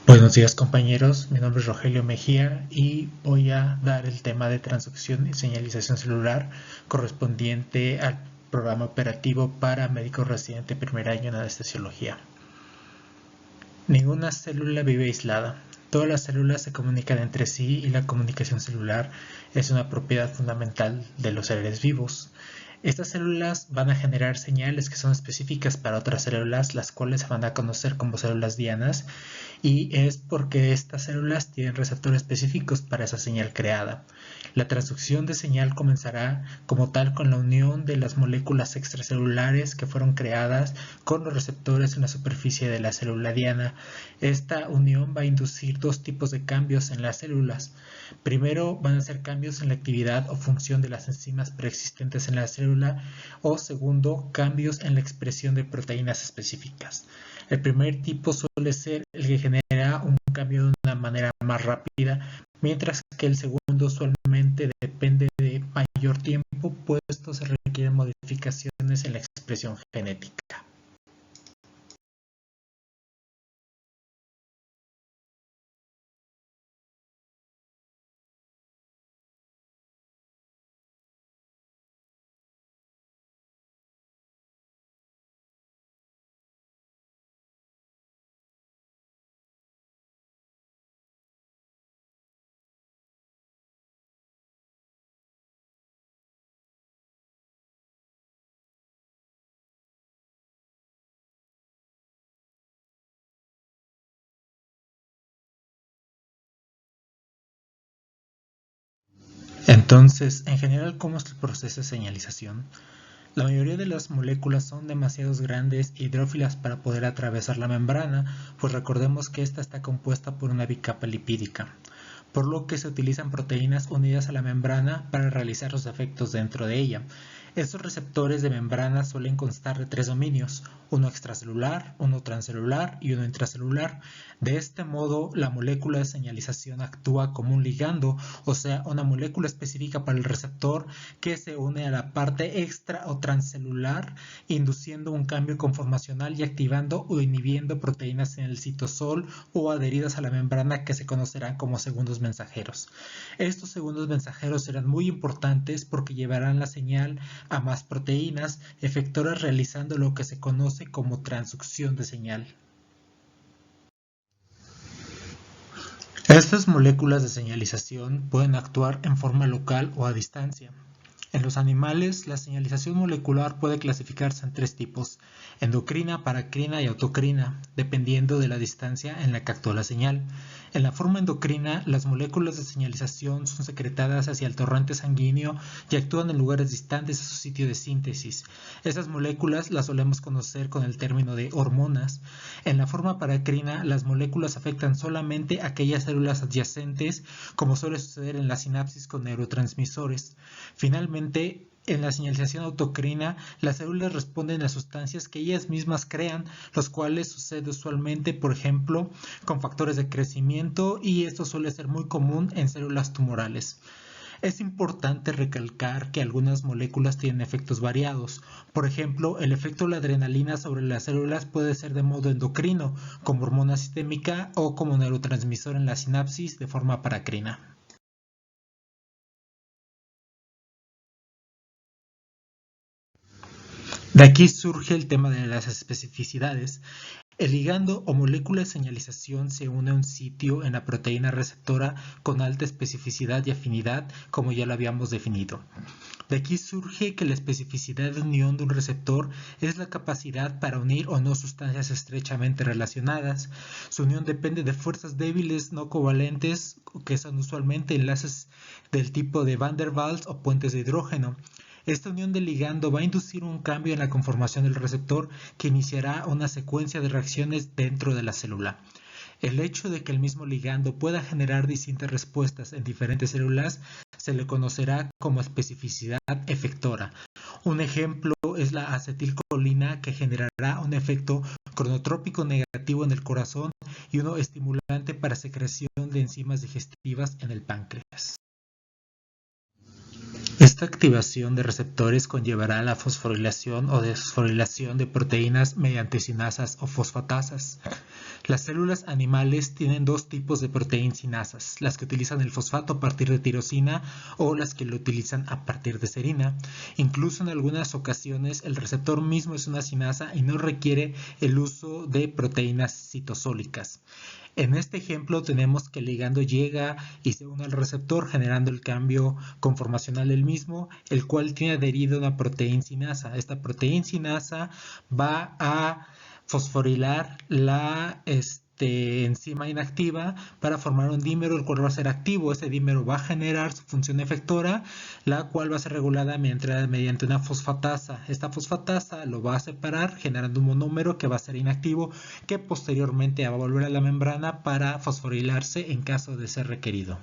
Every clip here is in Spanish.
Buenos días compañeros, mi nombre es Rogelio Mejía y voy a dar el tema de transducción y señalización celular correspondiente al programa operativo para médico residente primer año en anestesiología. Ninguna célula vive aislada. Todas las células se comunican entre sí y la comunicación celular es una propiedad fundamental de los seres vivos. Estas células van a generar señales que son específicas para otras células, las cuales se van a conocer como células dianas, y es porque estas células tienen receptores específicos para esa señal creada. La transducción de señal comenzará como tal con la unión de las moléculas extracelulares que fueron creadas con los receptores en la superficie de la célula diana. Esta unión va a inducir dos tipos de cambios en las células. Primero, van a ser cambios en la actividad o función de las enzimas preexistentes en la célula, o segundo, cambios en la expresión de proteínas específicas. El primer tipo suele ser el que genera un cambio de una manera más rápida, mientras que el segundo usualmente depende de mayor tiempo, puesto se requieren modificaciones en la expresión genética. Entonces, en general, ¿cómo es el proceso de señalización? La mayoría de las moléculas son demasiado grandes e hidrófilas para poder atravesar la membrana, pues recordemos que esta está compuesta por una bicapa lipídica, por lo que se utilizan proteínas unidas a la membrana para realizar los efectos dentro de ella. Estos receptores de membrana suelen constar de tres dominios, uno extracelular, uno transcelular y uno intracelular. De este modo, la molécula de señalización actúa como un ligando, o sea, una molécula específica para el receptor que se une a la parte extra o transcelular, induciendo un cambio conformacional y activando o inhibiendo proteínas en el citosol o adheridas a la membrana que se conocerán como segundos mensajeros. Estos segundos mensajeros serán muy importantes porque llevarán la señal a más proteínas efectoras, realizando lo que se conoce como transducción de señal. Estas moléculas de señalización pueden actuar en forma local o a distancia. En los animales, la señalización molecular puede clasificarse en tres tipos: endocrina, paracrina y autocrina, dependiendo de la distancia en la que actúa la señal. En la forma endocrina, las moléculas de señalización son secretadas hacia el torrente sanguíneo y actúan en lugares distantes a su sitio de síntesis. Estas moléculas las solemos conocer con el término de hormonas. En la forma paracrina, las moléculas afectan solamente a aquellas células adyacentes, como suele suceder en la sinapsis con neurotransmisores. Finalmente, en la señalización autocrina, las células responden a sustancias que ellas mismas crean, los cuales sucede usualmente, por ejemplo, con factores de crecimiento, y esto suele ser muy común en células tumorales. Es importante recalcar que algunas moléculas tienen efectos variados. Por ejemplo, el efecto de la adrenalina sobre las células puede ser de modo endocrino, como hormona sistémica, o como neurotransmisor en la sinapsis de forma paracrina. De aquí surge el tema de las especificidades. El ligando o molécula de señalización se une a un sitio en la proteína receptora con alta especificidad y afinidad, como ya lo habíamos definido. De aquí surge que la especificidad de unión de un receptor es la capacidad para unir o no sustancias estrechamente relacionadas. Su unión depende de fuerzas débiles no covalentes, que son usualmente enlaces del tipo de Van der Waals o puentes de hidrógeno. Esta unión del ligando va a inducir un cambio en la conformación del receptor que iniciará una secuencia de reacciones dentro de la célula. El hecho de que el mismo ligando pueda generar distintas respuestas en diferentes células se le conocerá como especificidad efectora. Un ejemplo es la acetilcolina, que generará un efecto cronotrópico negativo en el corazón y uno estimulante para secreción de enzimas digestivas en el páncreas. Esta activación de receptores conllevará la fosforilación o desfosforilación de proteínas mediante sinasas o fosfatasas. Las células animales tienen dos tipos de proteinsinasas, las que utilizan el fosfato a partir de tirosina o las que lo utilizan a partir de serina. Incluso en algunas ocasiones el receptor mismo es una sinasa y no requiere el uso de proteínas citosólicas. En este ejemplo tenemos que el ligando llega y se une al receptor generando el cambio conformacional del mismo, el cual tiene adherido una proteinsinasa. Esta proteinsinasa va a fosforilar la enzima inactiva para formar un dímero, el cual va a ser activo. Este dímero va a generar su función efectora, la cual va a ser regulada mediante una fosfatasa. Esta fosfatasa lo va a separar generando un monómero que va a ser inactivo, que posteriormente va a volver a la membrana para fosforilarse en caso de ser requerido.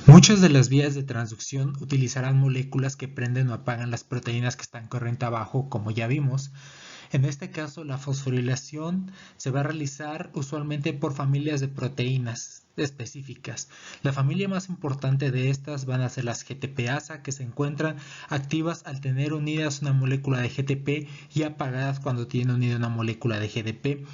Muchas de las vías de transducción utilizarán moléculas que prenden o apagan las proteínas que están corriente abajo, como ya vimos. En este caso, la fosforilación se va a realizar usualmente por familias de proteínas específicas. La familia más importante de estas van a ser las GTPasa, que se encuentran activas al tener unidas una molécula de GTP y apagadas cuando tienen unida una molécula de GDP.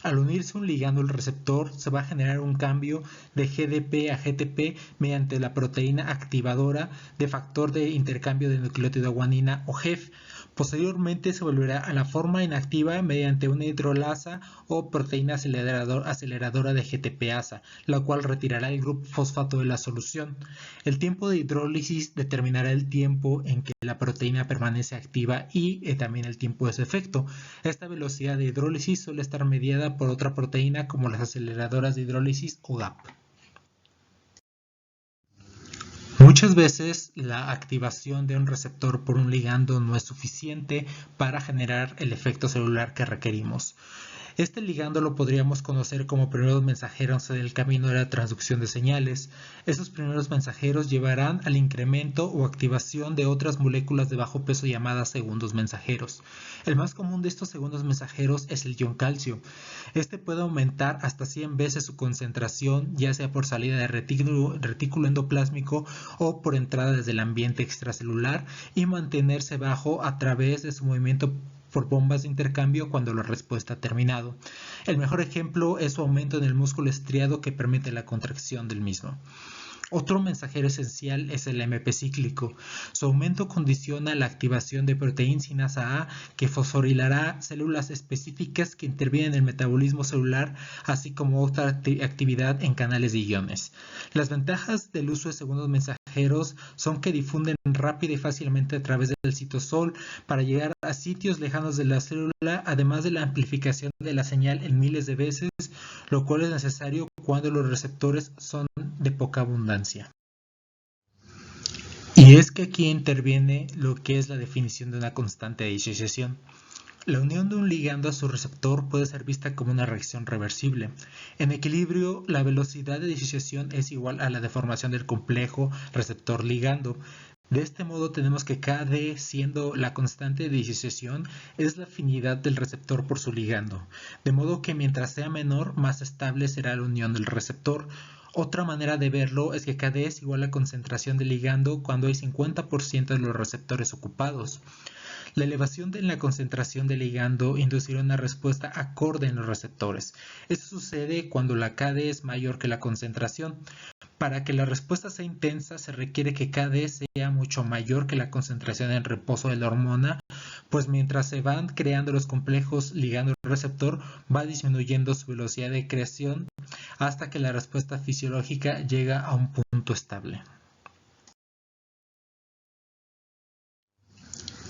Al unirse un ligando al receptor, se va a generar un cambio de GDP a GTP mediante la proteína activadora de factor de intercambio de nucleótido guanina o GEF. Posteriormente se volverá a la forma inactiva mediante una hidrolasa o proteína aceleradora de GTPasa, la cual retirará el grupo fosfato de la solución. El tiempo de hidrólisis determinará el tiempo en que la proteína permanece activa y también el tiempo de su efecto. Esta velocidad de hidrólisis suele estar mediada por otra proteína como las aceleradoras de hidrólisis o GAP. Muchas veces la activación de un receptor por un ligando no es suficiente para generar el efecto celular que requerimos. Este ligando lo podríamos conocer como primeros mensajeros en el camino de la transducción de señales. Estos primeros mensajeros llevarán al incremento o activación de otras moléculas de bajo peso llamadas segundos mensajeros. El más común de estos segundos mensajeros es el ion calcio. Este puede aumentar hasta 100 veces su concentración, ya sea por salida de retículo endoplásmico o por entrada desde el ambiente extracelular, y mantenerse bajo a través de su movimiento por bombas de intercambio cuando la respuesta ha terminado. El mejor ejemplo es su aumento en el músculo estriado que permite la contracción del mismo. Otro mensajero esencial es el AMP cíclico. Su aumento condiciona la activación de proteinsinasa A, que fosforilará células específicas que intervienen en el metabolismo celular, así como otra actividad en canales de iones. Las ventajas del uso de segundos mensajeros son que difunden rápida y fácilmente a través del citosol para llegar a sitios lejanos de la célula, además de la amplificación de la señal en miles de veces, lo cual es necesario cuando los receptores son de poca abundancia. Y es que aquí interviene lo que es la definición de una constante de disociación. La unión de un ligando a su receptor puede ser vista como una reacción reversible. En equilibrio, la velocidad de disociación es igual a la deformación del complejo receptor-ligando. De este modo tenemos que Kd, siendo la constante de disociación, es la afinidad del receptor por su ligando, de modo que mientras sea menor, más estable será la unión del receptor. Otra manera de verlo es que Kd es igual a la concentración del ligando cuando hay 50% de los receptores ocupados. La elevación en la concentración del ligando inducirá una respuesta acorde en los receptores. Esto sucede cuando la Kd es mayor que la concentración. Para que la respuesta sea intensa se requiere que Kd sea mucho mayor que la concentración en reposo de la hormona, pues mientras se van creando los complejos ligando-receptor va disminuyendo su velocidad de creación hasta que la respuesta fisiológica llega a un punto estable.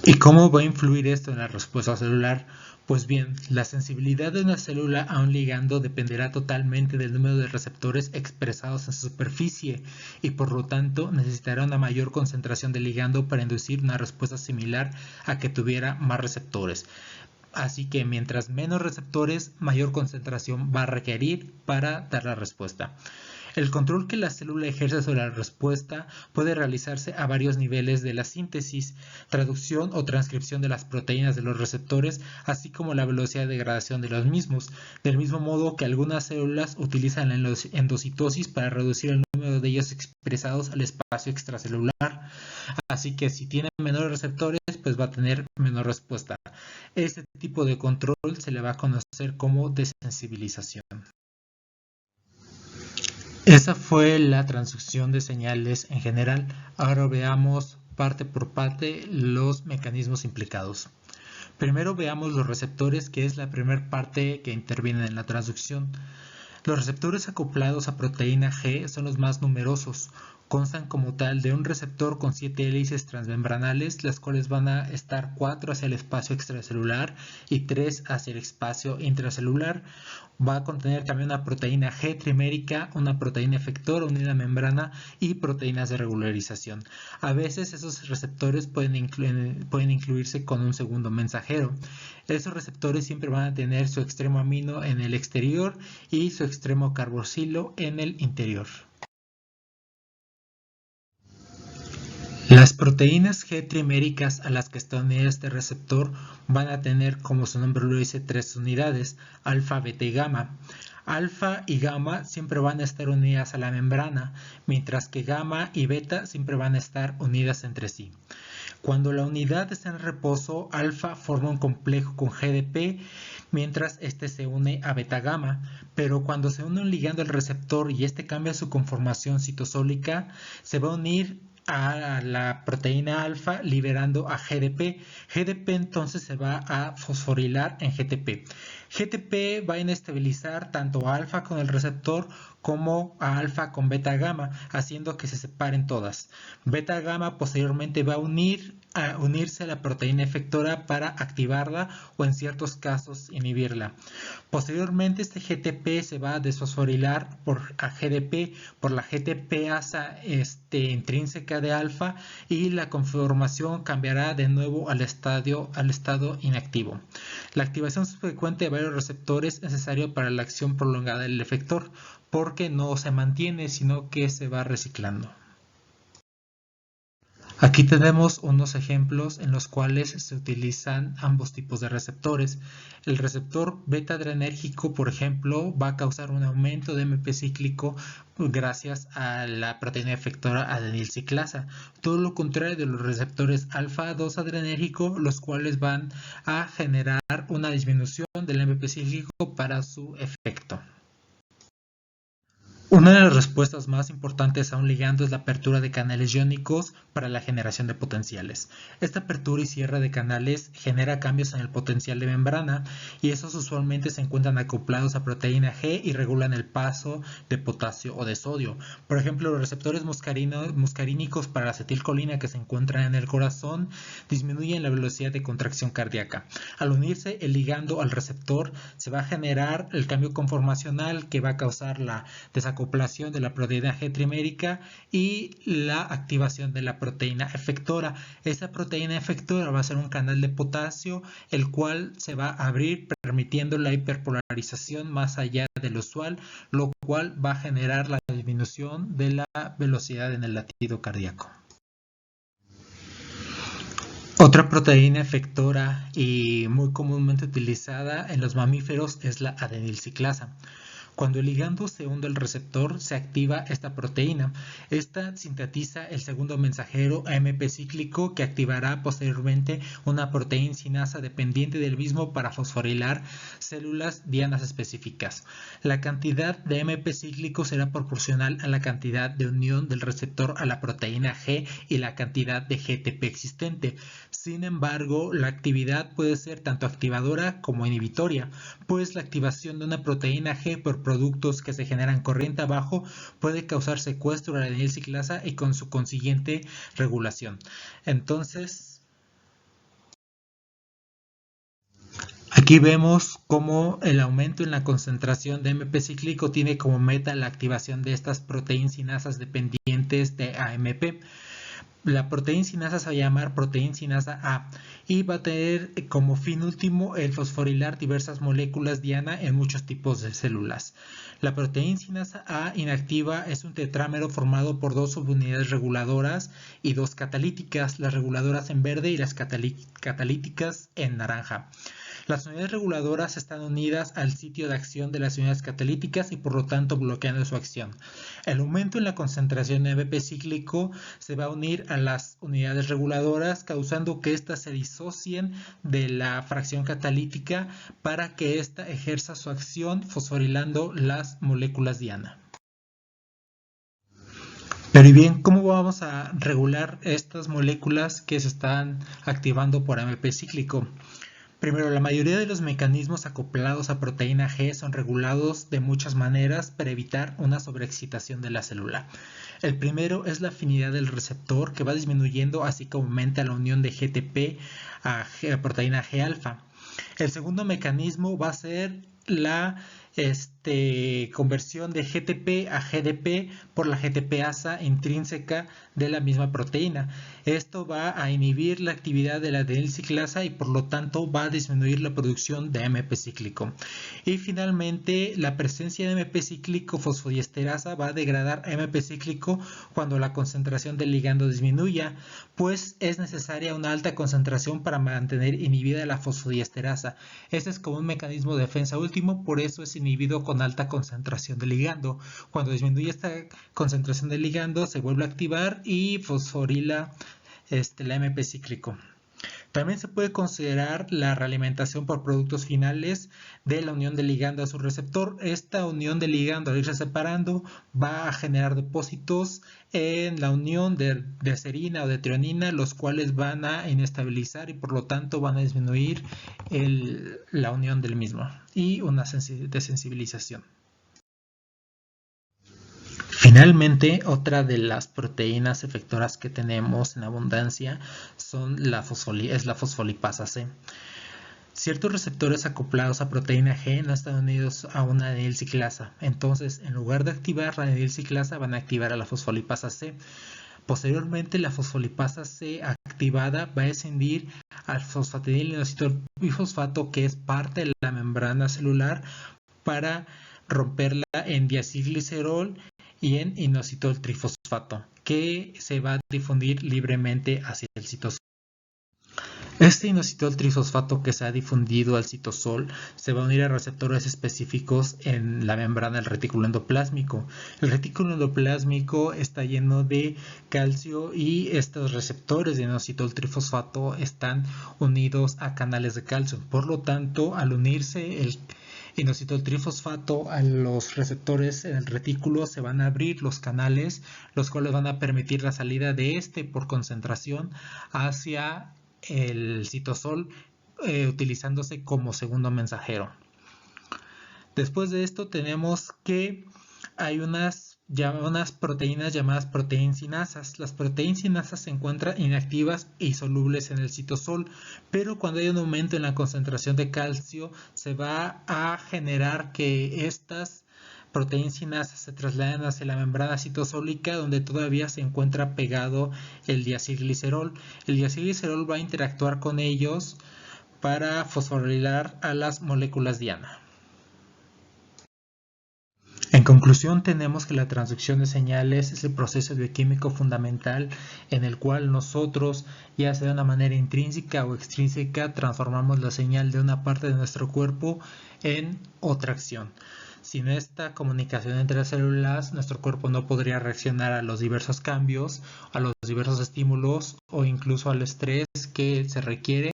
¿Y cómo va a influir esto en la respuesta celular? Pues bien, la sensibilidad de una célula a un ligando dependerá totalmente del número de receptores expresados en su superficie y por lo tanto necesitará una mayor concentración de ligando para inducir una respuesta similar a que tuviera más receptores. Así que mientras menos receptores, mayor concentración va a requerir para dar la respuesta. El control que la célula ejerce sobre la respuesta puede realizarse a varios niveles de la síntesis, traducción o transcripción de las proteínas de los receptores, así como la velocidad de degradación de los mismos, del mismo modo que algunas células utilizan la endocitosis para reducir el número de ellos expresados al espacio extracelular. así que si tiene menores receptores, pues va a tener menor respuesta. Este tipo de control se le va a conocer como desensibilización. Esa fue la transducción de señales en general. Ahora veamos parte por parte los mecanismos implicados. Primero veamos los receptores, que es la primera parte que interviene en la transducción. Los receptores acoplados a proteína G son los más numerosos. Constan como tal de un receptor con 7 hélices transmembranales, las cuales van a estar 4 hacia el espacio extracelular y 3 hacia el espacio intracelular. Va a contener también una proteína G trimérica, una proteína efectora unida a membrana y proteínas de regularización. A veces esos receptores pueden incluirse con un segundo mensajero. Esos receptores siempre van a tener su extremo amino en el exterior y su extremo carboxilo en el interior. Las proteínas G triméricas a las que está unido este receptor van a tener, como su nombre lo dice, 3 unidades, alfa, beta y gamma. Alfa y gamma siempre van a estar unidas a la membrana, mientras que gamma y beta siempre van a estar unidas entre sí. Cuando la unidad está en reposo, alfa forma un complejo con GDP, mientras este se une a beta gamma, pero cuando se une un ligando al receptor y este cambia su conformación citosólica, se va a unir a la proteína alfa liberando a GDP. GDP entonces se va a fosforilar en GTP. GTP va a inestabilizar tanto a alfa con el receptor como a alfa con beta gamma, haciendo que se separen todas. Beta gamma posteriormente va a unirse a la proteína efectora para activarla o en ciertos casos inhibirla. Posteriormente este GTP se va a desfosforilar a GDP por la GTPasa intrínseca de alfa y la conformación cambiará de nuevo al estado inactivo. La activación subsecuente de varios receptores es necesaria para la acción prolongada del efector, porque no se mantiene, sino que se va reciclando. Aquí tenemos unos ejemplos en los cuales se utilizan ambos tipos de receptores. El receptor beta adrenérgico, por ejemplo, va a causar un aumento de MP cíclico gracias a la proteína efectora adenilciclasa. Todo lo contrario de los receptores alfa 2 adrenérgico, los cuales van a generar una disminución del MP cíclico para su efecto. Una de las respuestas más importantes a un ligando es la apertura de canales iónicos para la generación de potenciales. Esta apertura y cierre de canales genera cambios en el potencial de membrana y esos usualmente se encuentran acoplados a proteína G y regulan el paso de potasio o de sodio. Por ejemplo, los receptores muscarínicos para la acetilcolina que se encuentran en el corazón disminuyen la velocidad de contracción cardíaca. Al unirse el ligando al receptor, se va a generar el cambio conformacional que va a causar la desacoplación de la proteína G trimérica y la activación de la proteína efectora. Esa proteína efectora va a ser un canal de potasio, el cual se va a abrir permitiendo la hiperpolarización más allá del usual, lo cual va a generar la disminución de la velocidad en el latido cardíaco. Otra proteína efectora y muy comúnmente utilizada en los mamíferos es la adenilciclasa. Cuando el ligando se hunde al receptor, se activa esta proteína. Esta sintetiza el segundo mensajero AMP cíclico que activará posteriormente una proteína sinasa dependiente del mismo para fosforilar células dianas específicas. La cantidad de AMP cíclico será proporcional a la cantidad de unión del receptor a la proteína G y la cantidad de GTP existente. Sin embargo, la actividad puede ser tanto activadora como inhibitoria, pues la activación de una proteína G por productos que se generan corriente abajo puede causar secuestro de la adenilciclasa y con su consiguiente regulación. Entonces, aquí vemos cómo el aumento en la concentración de AMP cíclico tiene como meta la activación de estas proteínas sinasas dependientes de AMP. La proteína sinasa se va a llamar proteína sinasa A y va a tener como fin último el fosforilar diversas moléculas diana en muchos tipos de células. La proteína sinasa A inactiva es un tetrámero formado por 2 subunidades reguladoras y 2 catalíticas, las reguladoras en verde y las catalíticas en naranja. Las unidades reguladoras están unidas al sitio de acción de las unidades catalíticas y por lo tanto bloqueando su acción. El aumento en la concentración de AMP cíclico se va a unir a las unidades reguladoras, causando que éstas se disocien de la fracción catalítica para que ésta ejerza su acción fosforilando las moléculas diana. Pero y bien, ¿cómo vamos a regular estas moléculas que se están activando por AMP cíclico? Primero, la mayoría de los mecanismos acoplados a proteína G son regulados de muchas maneras para evitar una sobreexcitación de la célula. El primero es la afinidad del receptor, que va disminuyendo así que aumenta la unión de GTP a proteína G-alfa. El segundo mecanismo va a ser la conversión de GTP a GDP por la GTPasa intrínseca de la misma proteína. Esto va a inhibir la actividad de la adenilciclasa y por lo tanto va a disminuir la producción de AMP cíclico. Y finalmente, la presencia de AMP cíclico fosfodiesterasa va a degradar AMP cíclico cuando la concentración del ligando disminuya, pues es necesaria una alta concentración para mantener inhibida la fosfodiesterasa. Este es como un mecanismo de defensa último, por eso es inhibido con alta concentración de ligando. Cuando disminuye esta concentración de ligando, se vuelve a activar y fosforila la AMP cíclico. También se puede considerar la realimentación por productos finales de la unión de ligando a su receptor. Esta unión de ligando, al irse separando, va a generar depósitos en la unión de serina o de trionina, los cuales van a inestabilizar y por lo tanto van a disminuir la unión del mismo y una desensibilización. Finalmente, otra de las proteínas efectoras que tenemos en abundancia es la fosfolipasa C. Ciertos receptores acoplados a proteína G no están unidos a una adenilciclasa. Entonces, en lugar de activar la adenilciclasa, van a activar a la fosfolipasa C. Posteriormente, la fosfolipasa C activada va a escindir al fosfatidilinositol bifosfato, que es parte de la membrana celular, para romperla en diacilglicerol y en inositol trifosfato, que se va a difundir libremente hacia el citosol. Este inositol trifosfato que se ha difundido al citosol se va a unir a receptores específicos en la membrana del retículo endoplásmico. El retículo endoplásmico está lleno de calcio y estos receptores de inositol trifosfato están unidos a canales de calcio. Por lo tanto, al unirse el inositol trifosfato a los receptores en el retículo, se van a abrir los canales, los cuales van a permitir la salida de por concentración hacia el citosol, utilizándose como segundo mensajero. Después de esto tenemos que hay unas proteínas llamadas proteincinasas. Las proteincinasas se encuentran inactivas y solubles en el citosol, pero cuando hay un aumento en la concentración de calcio, se va a generar que estas proteincinasas se trasladen hacia la membrana citosólica, donde todavía se encuentra pegado el diacilglicerol. El diacilglicerol va a interactuar con ellos para fosforilar a las moléculas diana. En conclusión, tenemos que la transducción de señales es el proceso bioquímico fundamental en el cual nosotros, ya sea de una manera intrínseca o extrínseca, transformamos la señal de una parte de nuestro cuerpo en otra acción. Sin esta comunicación entre las células, nuestro cuerpo no podría reaccionar a los diversos cambios, a los diversos estímulos o incluso al estrés que se requiere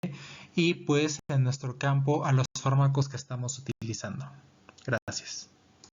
y pues en nuestro campo a los fármacos que estamos utilizando. Gracias.